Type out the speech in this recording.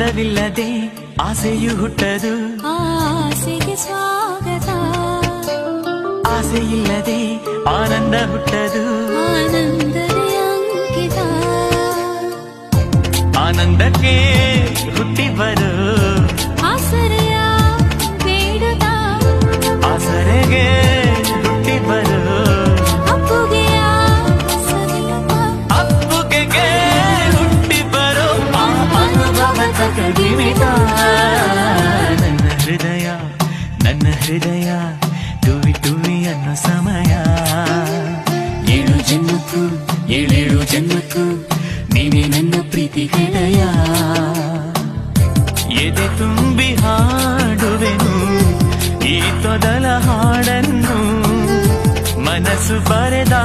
ಆನಂದವಿಲ್ಲದೆ ಆಸೆಯು ಹುಟ್ಟದು, ಆಸೆಗೆ ಸ್ವಾಗತ. ಆಸೆಯಿಲ್ಲದೆ ಆನಂದ ಹುಟ್ಟದು, ಆನಂದವೇ ಅಂಕಿತ. ಆನಂದಕ್ಕೆ ಹುಟ್ಟಿ ಬರು ಆಸರೆಯ ಬೇಡುತ್ತ, ಆಸರೆಗೆ ಹುಟ್ಟಿ ಬರು ಅಪ್ಪುಗೆಯ ಸವಿಯುತ್ತ. ಅಪ್ಪುಗೆಗೆ ಹುಟ್ಟಿ ಬರು ಅನುಭವದ ಕದಿಮಿತ. ನನ್ನ ಹೃದಯ ಟುವಿ ಟುವಿ ಅನ್ನೋ ಸಮಯ. ಏಳೇಳು ಜನ್ಮಕ್ಕೂ ನೀನೇ ನನ್ನ ಪ್ರೀತಿ ಹೃದಯ. ಎದೆ ತುಂಬಿ ಹಾಡುವೆನು ಈ ತೊದಲ ಹಾಡನ್ನು, ಮನಸ್ಸು ಬರೆದ